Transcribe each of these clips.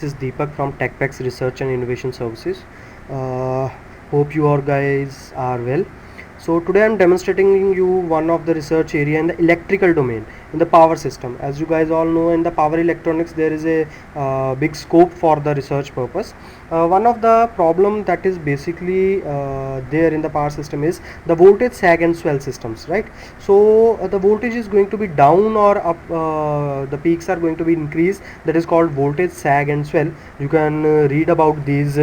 This is Deepak from TechPax Research and Innovation Services. Hope you all guys are well. So today I'm demonstrating you one of the research area in the electrical domain in the power system. As you guys all know, in the power electronics there is a big scope for the research purpose. One of the problem that is basically there in the power system is the voltage sag and swell systems, right? So the voltage is going to be down or up, the peaks are going to be increased, that is called voltage sag and swell. You can read about these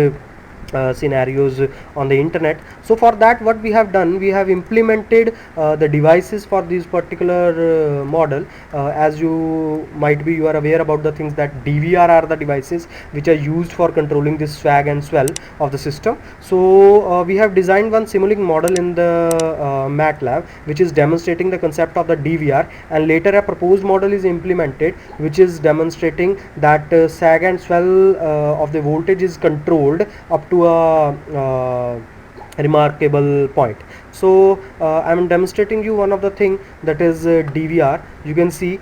scenarios on the internet. So for that, what we have done, we have implemented the devices for this particular model. As you might be, you are aware about the things that DVR are the devices which are used for controlling this swag and swell of the system. So we have designed one Simulink model in the MATLAB which is demonstrating the concept of the DVR, and later a proposed model is implemented which is demonstrating that sag and swell of the voltage is controlled up to a remarkable point. So I'm demonstrating you one of the thing, that is DVR. You can see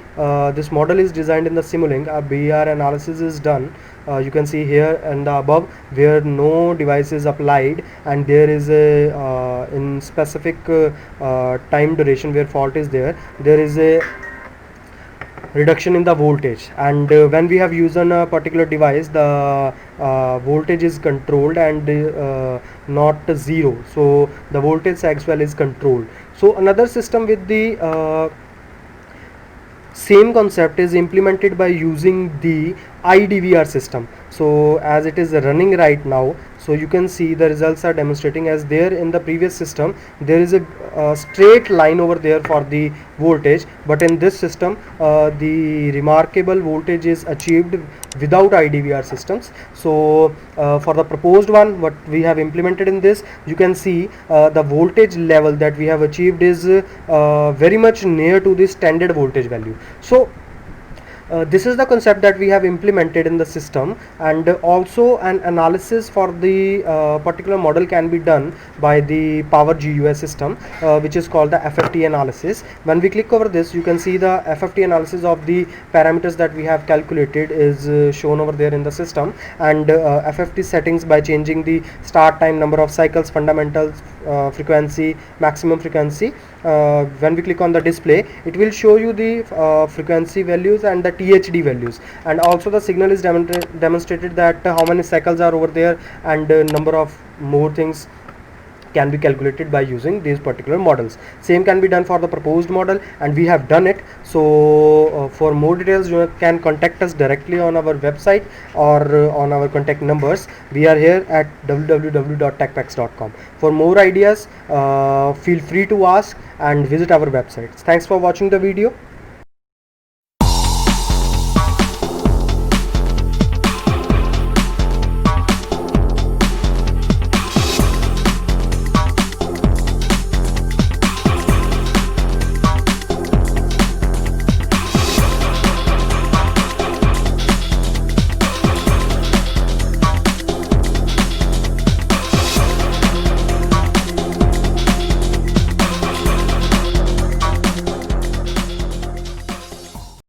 this model is designed in the Simulink. A BR analysis is done. You can see here and the above where no device is applied, and there is a in specific time duration where fault is there is a reduction in the voltage, and when we have used on a particular device, the voltage is controlled and not zero, so the voltage as well is controlled. So another system with the same concept is implemented by using the IDVR system. So as it is running right now, so you can see the results are demonstrating. As there in the previous system there is a straight line over there for the voltage, but in this system the remarkable voltage is achieved without IDVR systems. So for the proposed one, what we have implemented in this, you can see the voltage level that we have achieved is very much near to the standard voltage value. So this is the concept that we have implemented in the system, and also an analysis for the particular model can be done by the Power GUI system, which is called the FFT analysis. When we click over this, you can see the FFT analysis of the parameters that we have calculated is shown over there in the system, and FFT settings by changing the start time, number of cycles, fundamentals, frequency, maximum frequency. When we click on the display, it will show you the frequency values and the THD values, and also the signal is demonstrated that how many cycles are over there, and number of more things can be calculated by using these particular models. Same can be done for the proposed model, and we have done it. So for more details you can contact us directly on our website or on our contact numbers. We are here at www.techpax.com. For more ideas, feel free to ask and visit our websites. Thanks for watching the video.